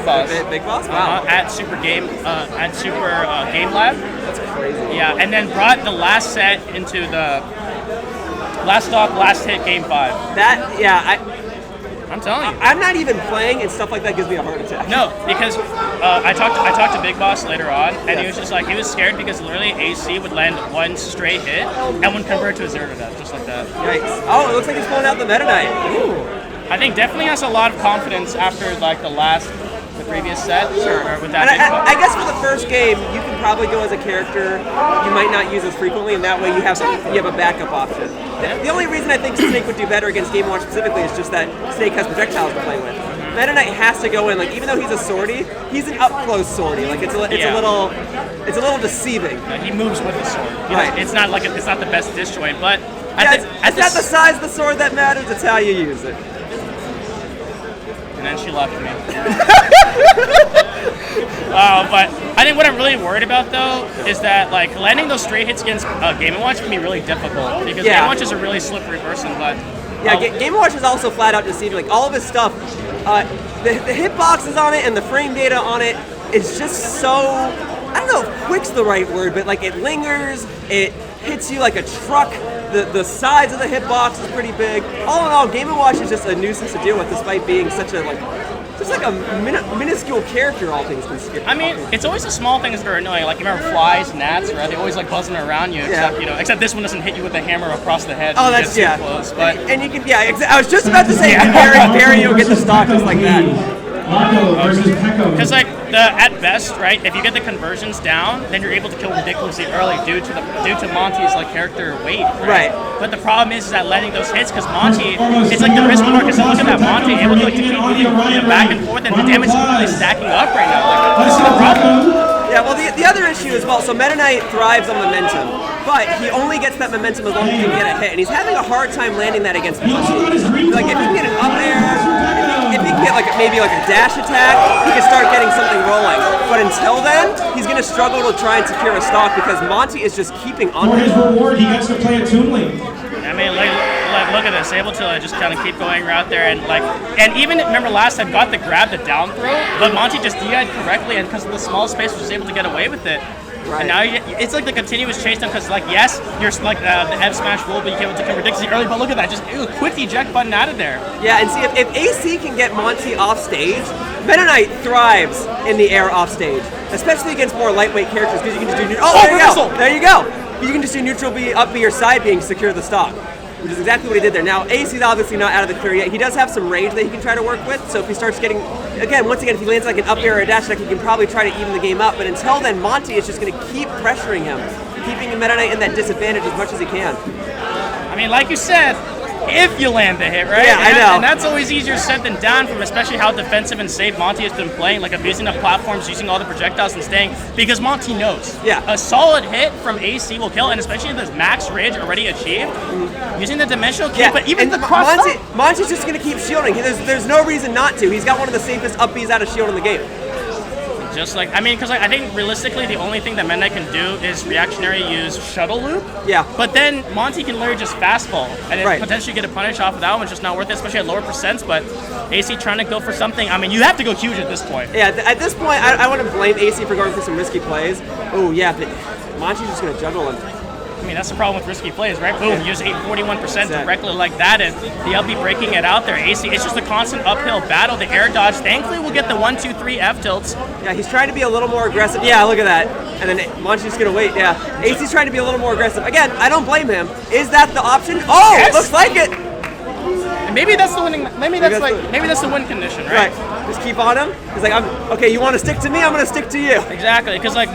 Boss. Big Boss? Wow. At Super Game Game Lab. That's crazy. Yeah, and then brought the last set into the last stock, last hit Game 5. I'm telling you. I'm not even playing, and stuff like that gives me a heart attack. No, because I talked to Big Boss later on, and he was just like, he was scared because literally AC would land one straight hit and would convert to a 0 to death, just like that. Yikes. Oh, it looks like he's pulling out the Meta Knight. Ooh. I think definitely has a lot of confidence after like the previous set. Sure. With that I guess for the first game, you can probably go as a character you might not use as frequently, and that way you have a backup option. The only reason I think Snake would do better against Game & Watch specifically is just that Snake has projectiles to play with. Meta Knight has to go in, like, even though he's a swordy, he's an up-close swordy. Like, it's a little deceiving. He moves with the sword. Right. It's not the best disjoint, but it's not the size of the sword that matters, it's how you use it. And then she left me. But I think what I'm really worried about though is that like landing those straight hits against Game & Watch can be really difficult because Game & Watch is a really slippery person. But Game & Watch is also flat out deceiving. Like all of his stuff, the hitboxes on it and the frame data on it is just so, I don't know if quick's the right word, but like it lingers, it hits you like a truck. The size of the hitbox is pretty big. All in all, Game & Watch is just a nuisance to deal with, despite being such a minuscule character. All things considered. I mean, it's always the small things that are annoying. Like you remember flies, gnats, right? They always like buzzing around you. Except this one doesn't hit you with a hammer across the head. Oh, that's too close. But and you can I was just about to say you can bury you and get the stock just like that. Because like at best, right? If you get the conversions down, then you're able to kill ridiculously early due to Monte's like character weight. Right. But the problem is that landing those hits, because Monte, it's like the risk reward. Because look at that Monte able to keep moving back and forth, and the damage is really stacking up right now. Like, this is the problem. Yeah, well, the other issue as well, so Meta Knight thrives on momentum, but he only gets that momentum as long as he can get a hit, and he's having a hard time landing that against Monte. Like, if he can get an up air, if he can get maybe a dash attack, he can start getting something rolling. But until then, he's going to struggle to try and secure a stock because Monte is just keeping on. For his reward, he gets to play a Toon Link. I mean, look at this, able to just kind of keep going out there and even remember last time got the grab, the down throw, but Monte just DI'd correctly, and because of the small space was just able to get away with it. Right. And now it's like the continuous chase down because yes, you're like the F smash will be able to come ridiculously early, but look at that, just quick eject button out of there. Yeah, and see if AC can get Monte off stage, Meta Knight thrives in the air off stage, especially against more lightweight characters because you can just do there you go. You can just do neutral B, up B, or side B and secure the stock, which is exactly what he did there. Now, AC's obviously not out of the clear yet. He does have some range that he can try to work with, so if he starts getting, once again, if he lands like an up air or a dash attack, he can probably try to even the game up, but until then, Monte is just going to keep pressuring him, keeping Meta Knight in that disadvantage as much as he can. I mean, like you said, if you land the hit, right? Yeah, I know. And that's always easier said than done, from especially how defensive and safe Monte has been playing, like abusing the platforms, using all the projectiles and staying, because Monte knows. Yeah. A solid hit from AC will kill, and especially if there's max range already achieved, using the dimensional kick, but even the cross Monte's just going to keep shielding. There's no reason not to. He's got one of the safest up Bs out of shield in the game. Just like, I mean, because I think realistically the only thing that Meta Knight can do is reactionary use shuttle loop. Yeah. But then Monte can literally just fastball and then potentially get a punish off of that one. It's just not worth it, especially at lower percents. But AC trying to go for something. I mean, you have to go huge at this point. Yeah, at this point, I want to blame AC for going for some risky plays. Oh, yeah, but Monte's just going to juggle him. I mean, that's the problem with risky plays, right? Boom, use 41% directly like that, and the LB breaking it out there. AC, it's just a constant uphill battle. The air dodge, thankfully, will get the 1, 2, 3 F tilts. Yeah, he's trying to be a little more aggressive. Yeah, look at that. And then Monte's just going to wait, yeah. AC's trying to be a little more aggressive. Again, I don't blame him. Is that the option? Oh, yes! Looks like it! And maybe that's the winning, maybe that's the win condition, right? Right. Just keep on him. He's like, okay, you want to stick to me? I'm going to stick to you. Exactly, because like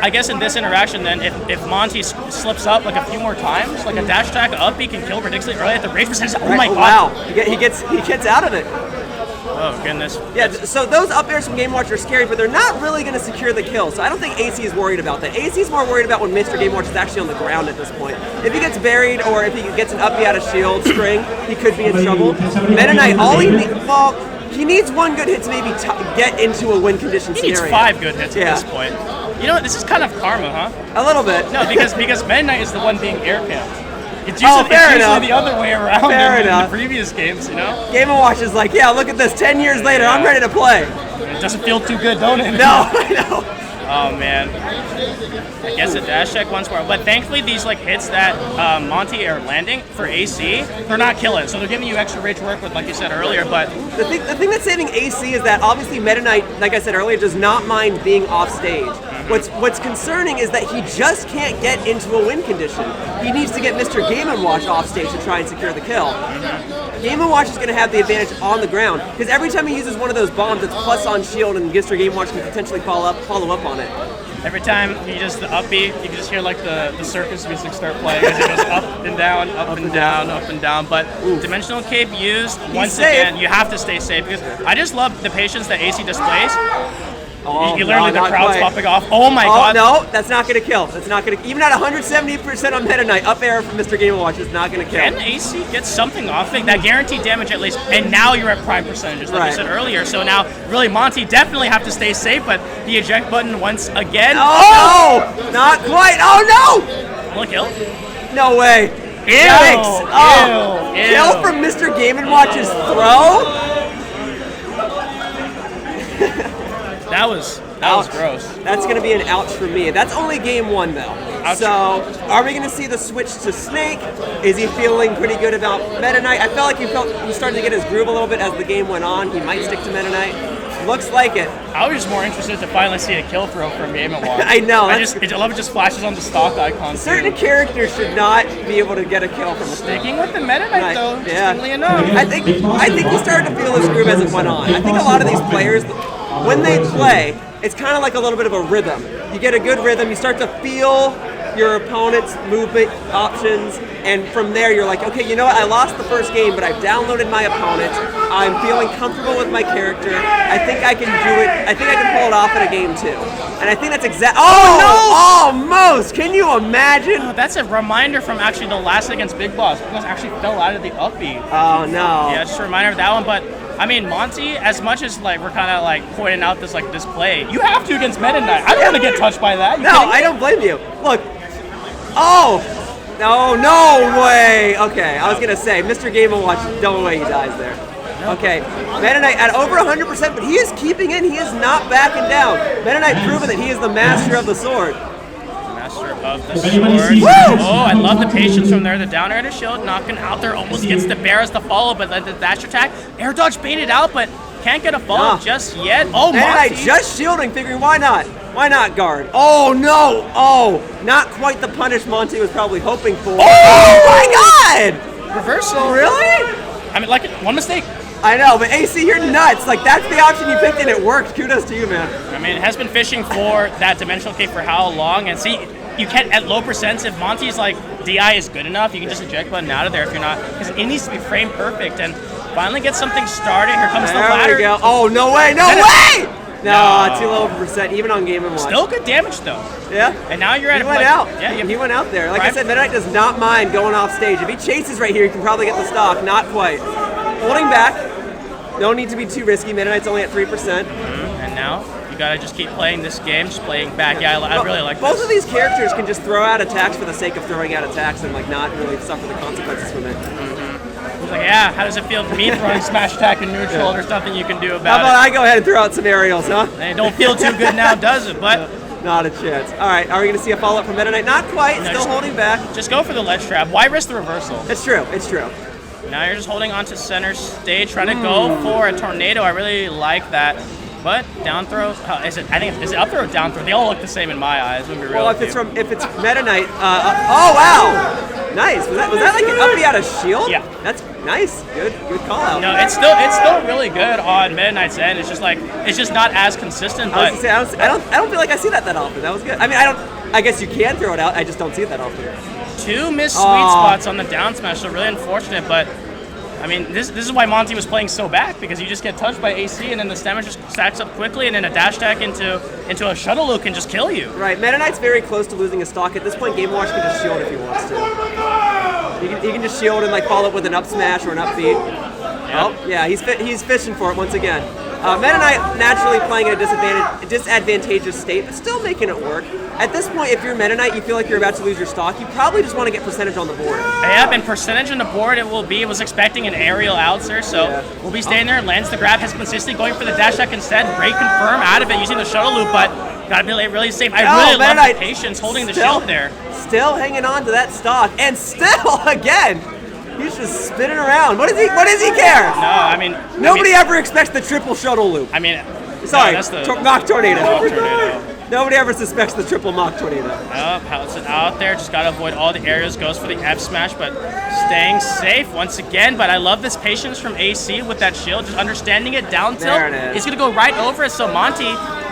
I guess in this interaction, then, if Monte slips up like a few more times, like a dash attack up, he can kill ridiculously early at the rage percentage. Oh my god! Wow, he gets out of it. Oh goodness. Yeah, so those up airs from Game Watch are scary, but they're not really going to secure the kill. So I don't think AC is worried about that. AC is more worried about when Mr. Game Watch is actually on the ground at this point. If he gets buried or if he gets an up B out of shield string, he could be in trouble. Meta Knight, he needs one good hit to maybe get into a win condition scenario. He needs 5 good hits at this point. You know what? This is kind of karma, huh? A little bit. No, because Meta Knight is the one being air camped. It's usually, fair it's usually enough. the other way around Fair in the enough. previous games, you know? Game & Watch is like, yeah, look at this. 10 years later, I'm ready to play. It doesn't feel too good, don't it? No, I know. Oh man, I guess a dash check once more. But thankfully, these like hits that Monte are landing for AC, they're not killing. So they're giving you extra range to work with, like you said earlier. But The thing that's saving AC is that obviously Meta Knight, like I said earlier, does not mind being off stage. What's concerning is that he just can't get into a win condition. He needs to get Mr. Game & Watch off stage to try and secure the kill. Game & Watch is going to have the advantage on the ground because every time he uses one of those bombs, it's plus on shield, and Mr. Game & Watch can potentially follow up on it. every time he does the up B, you can just hear like the circus music start playing as it goes up and down, up and down, up and down. But Dimensional Cape used, once again, you have to stay safe because I just love the patience that AC displays. Oh, you literally, no, the crowd's quite. popping off. Oh my god. No, that's not going to kill. That's not going to. Even at 170% on Meta Knight, up air from Mr. Game & Watch is not going to kill. Can AC get something off it? That guaranteed damage at least. And now you're at prime percentages, like you said earlier. So now, really, Monte definitely have to stay safe, but the eject button once again. Oh, no! Not quite. Oh, no! Will it kill? No way. Ew, Yikes. Oh, ew, kill ew. from Mr. Game & Watch's throw? That was gross. That's going to be an ouch for me. That's only game one, though. Ouch. So, are we going to see the switch to Snake? Is he feeling pretty good about Meta Knight? I felt like he was starting to get his groove a little bit as the game went on. He might stick to Meta Knight. Looks like it. I was just more interested to finally see a kill throw from Game & Watch. I know. I love it just flashes on the stock icon. Certain characters should not be able to get a kill from a stick. Sticking with the Meta Knight, though, interestingly enough. I think he started to feel his groove as it went on. I think a lot of these players, when they play, it's kind of like a little bit of a rhythm. You get a good rhythm, you start to feel your opponent's movement options, and from there you're like, okay, you know what, I lost the first game, but I've downloaded my opponent, I'm feeling comfortable with my character, I think I can do it, I think I can pull it off in a game too. And I think that's exactly, almost! Can you imagine? Oh, that's a reminder from actually the last against Big Boss. Big Boss actually fell out of the up B. Oh no. Yeah, just a reminder of that one, but I mean, Monte, as much as like we're kind of like pointing out this like this play, you have to against Meta Knight. I don't want to get touched by that. No, I don't blame you. Look. Oh! No way! Okay, I was gonna say, Mr. Game & Watch, no way he dies there. Okay, Meta Knight at over 100%, but he is keeping in, he is not backing down. Meta Knight proving that he is the master of the sword. Master of the If anybody sword. sees Oh, I love the patience from there. The down air to shield, knocking out there, almost gets the bear as the follow, but then the dash attack. Air dodge baited out, but can't get a follow just yet. Oh, Meta Knight Monte. just shielding, figuring why not? Why not guard? Oh no! Oh, not quite the punish Monte was probably hoping for. Oh my god! Reversal. Really? I mean, like, one mistake. I know, but AC, you're nuts. Like, that's the option you picked and it worked. Kudos to you, man. I mean, it has been fishing for that dimensional cape for how long? And see, you can't, at low percents, if Monte's like, DI is good enough, you can just eject button out of there if you're not, because it needs to be frame perfect. And finally get something started. Here comes the ladder. There we go. Oh, no way, no way! No, too low of a percent, even on Game & Watch. Still good damage, though. Yeah. And now you're at He went like, out. Yeah, He went out there. Like I Prime- said, Meta Knight does not mind going off stage. If he chases right here, he can probably get the stock. Not quite. Holding back. No need to be too risky. Meta Knight's only at 3%. And now you gotta just keep playing this game, just playing back. Yeah, I really like Both this. of these characters can just throw out attacks for the sake of throwing out attacks and like not really suffer the consequences from it. He's like, yeah, how does it feel to me throwing smash attack in neutral? There's nothing you can do How about about I go ahead and throw out some aerials, huh? it. And it don't feel too good now, does it? But Not a chance. All right, are we going to see a follow-up from Meta Knight? Not quite. No, Still just- holding back. just go for the ledge trap. Why risk the reversal? It's true. It's true. Now you're just holding on to center stage, trying to go for a tornado. I really like that. But down throw, is it up throw or down throw? They all look the same in my eyes. When we real Well, if it's Meta Knight, oh wow, nice. Was that like an uppy out of shield? Yeah. That's nice. Good call out. No, it's still really good on Meta Knight's end. It's just not as consistent. I But was gonna say, I don't feel like I see that often. That was good. I mean, I guess you can throw it out. I just don't see it that often. two missed sweet spots on the down smash, so really unfortunate. But I mean, this is why Monte was playing so back, because you just get touched by AC, and then the stamina just stacks up quickly, and then a dash attack into a shuttle loop can just kill you. Right. Meta Knight's very close to losing his stock. At this point, Game & Watch can just shield if he wants to. He can just shield and like follow up with an up smash or an up beat. Oh, yeah, he's fishing for it once again. Meta Knight naturally playing in a disadvantageous state, but still making it work. At this point, if you're Meta Knight, you feel like you're about to lose your stock, you probably just want to get percentage on the board. Yeah, and percentage on the board it will be. Was expecting an aerial out there, so we'll be staying there. Lands the grab, has consistently going for the dash attack instead. Great confirm out of it using the shuttle loop, but gotta be really safe. I really love the patience holding the shield there. Still hanging on to that stock, and still again. He's just spinning around. What does he care? No, I mean nobody ever expects the triple shuttle loop. I mean, sorry, no, that's the Mach Tornado. tornado. Nobody ever suspects the triple Mach Tornado. Yep, pouts it out there. Just gotta avoid all the areas. Goes for the F smash, but staying safe once again. But I love this patience from AC with that shield, just understanding it down tilt. There it is. He's gonna go right over it. So Monte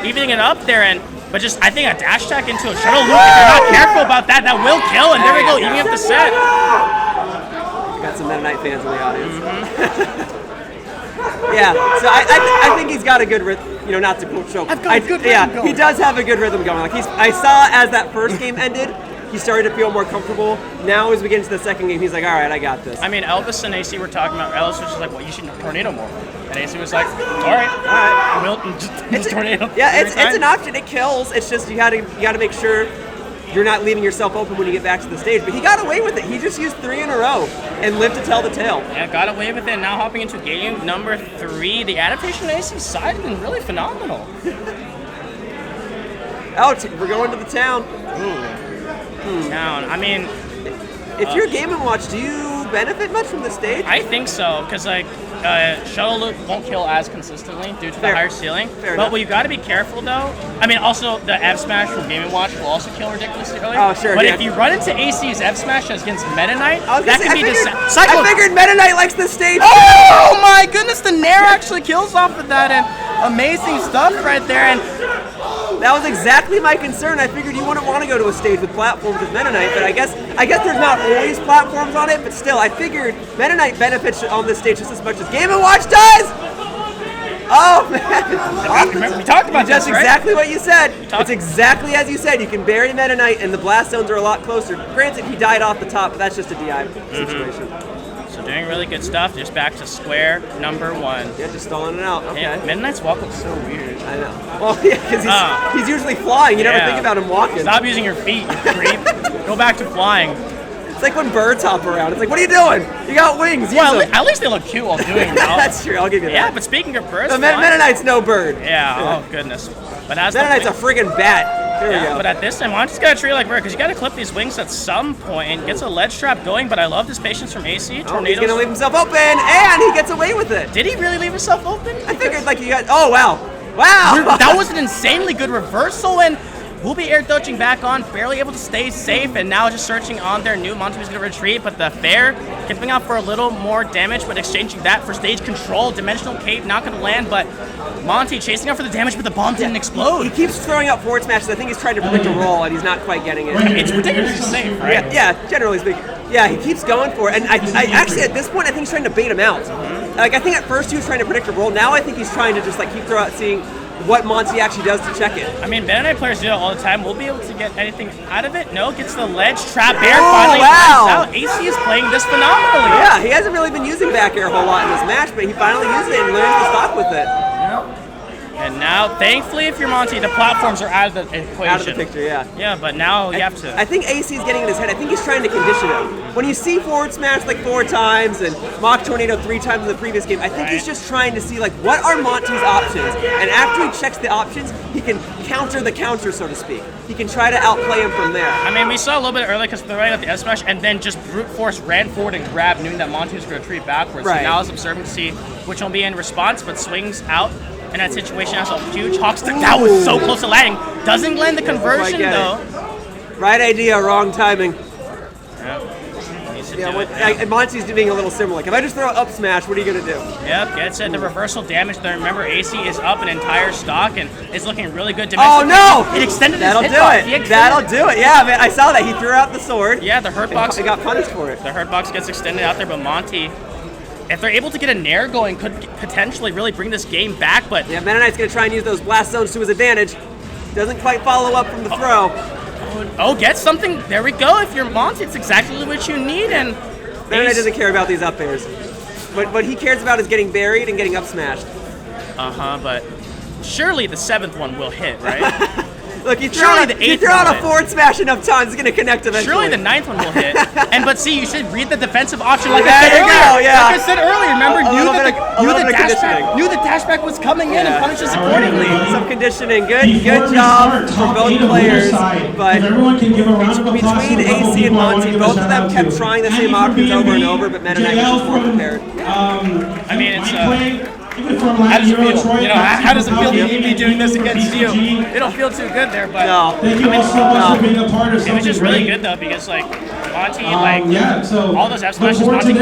evening it up there and. But just, I think a dash attack into a shuttle loop, if you're not careful about that, that will kill. And there we go, evening up the set. Got some Meta Knight fans in the audience. Yeah, so I think he's got a good rhythm, not to quote Choke. I've got a good rhythm going. He does have a good rhythm going. Like I saw as that first game ended, he started to feel more comfortable. Now as we get into the second game, he's like, all right, I got this. I mean, Elvis and AC were talking about, Elvis was just like, well, you should tornado more. And AC was like, all right. We'll just tornado. Yeah, it's an option. It kills. It's just you got to make sure you're not leaving yourself open when you get back to the stage. But he got away with it. He just used 3 in a row and lived to tell the tale. Yeah, got away with it. Now hopping into game number 3. The adaptation on AC's side has been really phenomenal. Out. We're going to the town. Town. I mean, if you're Game & Watch, do you benefit much from the stage? I think so, because shuttle loop won't kill as consistently due to the higher ceiling. But what you got to be careful though. I mean, also the F smash from Game & Watch will also kill ridiculously early. Oh sure. But if you run into AC's F smash against Meta Knight, that can be I figured Meta Knight likes the stage. Oh my goodness, the Nair actually kills off of that, and amazing stuff right there. And that was exactly my concern. I figured you wouldn't want to go to a stage with platforms with Meta Knight, but I guess there's not always platforms on it, but still, I figured Meta Knight benefits on this stage just as much as Game & Watch does! Oh, man. Remember, we talked about That's this, right? exactly what you said. It's exactly as you said. You can bury Meta Knight, and the blast zones are a lot closer. Granted, he died off the top, but that's just a DI situation. So doing really good stuff. Just back to square number 1. Yeah, just stalling it out. Okay. Yeah, Meta Knight's walk looks so weird. I know. Well, yeah, because he's usually flying. You never think about him walking. Stop using your feet, you creep. Go back to flying. It's like when birds hop around. It's like, what are you doing? You got wings. Well, at least they look cute while doing it. That's true. I'll give you that. Yeah, but speaking of birds, the Meta Knight's no bird. Yeah. Oh goodness. But as Meta Knight's a friggin' bat. There we go. But at this time, I'm just gonna treat it like bird because you gotta clip these wings at some point and gets a ledge trap going. But I love this patience from AC. Tornadoes. He's gonna leave himself open, and he gets away with it. Did he really leave himself open? I figured like you got. Oh wow. Wow. That was an insanely good reversal, and we'll be air dodging back on, barely able to stay safe, and now just searching on their new. Monte was going to retreat, but the fair giving out for a little more damage, but exchanging that for stage control. Dimensional cape not going to land, but Monte chasing out for the damage, but the bomb didn't explode. He keeps throwing out forward smashes. I think he's trying to predict a roll, and he's not quite getting it. It's ridiculously safe, right? Yeah, generally speaking. Yeah, he keeps going for it, and I actually at this point I think he's trying to bait him out. Like I think at first he was trying to predict a roll. Now I think he's trying to just like keep throwing out, seeing what Monte actually does to check it. I mean, Meta Knight players do that all the time. We'll be able to get anything out of it. No, gets the ledge trap. Bear finally finds out. AC is playing this phenomenally. Yeah, he hasn't really been using back air a whole lot in this match, but he finally used it and learns to stop with it. And now, thankfully, if you're Monte, the platforms are out of the equation. Out of the picture, yeah. Yeah, but now you have to. I think AC is getting in his head. I think he's trying to condition him. When you see forward smash like 4 times and Mach Tornado 3 times in the previous game, I think he's just trying to see like what are Monte's options. And after he checks the options, he can counter the counter, so to speak. He can try to outplay him from there. I mean, we saw a little bit earlier because they're running out the S smash and then just brute force ran forward and grabbed, knowing that Monte was going to retreat backwards. Right. So now he's observing to see which will be in response, but swings out. In that situation, has a huge hawk stick. That was so close to landing. Doesn't land the conversion though. Right idea, wrong timing. Yeah, Monte's doing a little similar. Like if I just throw up smash, what are you gonna do? Yep, gets it. The reversal damage there. Remember, AC is up an entire stock and is looking really good. Oh no! It extended his hitbox. That'll do it. Yeah, man, I saw that. He threw out the sword. Yeah, the hurt box. He got punished for it. The hurt box gets extended out there, but Monte, if they're able to get a Nair going, could potentially really bring this game back, but... Yeah, Meta Knight's going to try and use those blast zones to his advantage. Doesn't quite follow up from the throw. Oh, get something. There we go. If you're Monte, it's exactly what you need, and... Meta Knight doesn't care about these up airs. What he cares about is getting buried and getting up smashed. But surely the 7th one will hit, right? Look, you throw out a forward smash enough times, it's going to connect eventually. Surely the 9th one will hit. But see, you should read the defensive option like there I said you earlier. go, yeah. Like I said earlier, remember? Knew The dashback was coming in and punished us All right, accordingly. everybody. Some conditioning. Good Before we job start, for top both 8 of players. either side. But If everyone can give a round of applause to between a couple AC and people I wanna Monte, give a both of shout them out kept to. trying the Andy same from options over and B&B, over, but Meta Knight was JL just more from, prepared. I mean, it's even from how does it Euro feel? Troy, You know, how does it feel to Matthew be doing this against you? BCG. It don't feel too good there, but No. Thank you all so much for being a part of it something was just really great. good though because like Monte, like Yeah, so all those F look smashes, forward to Monte this.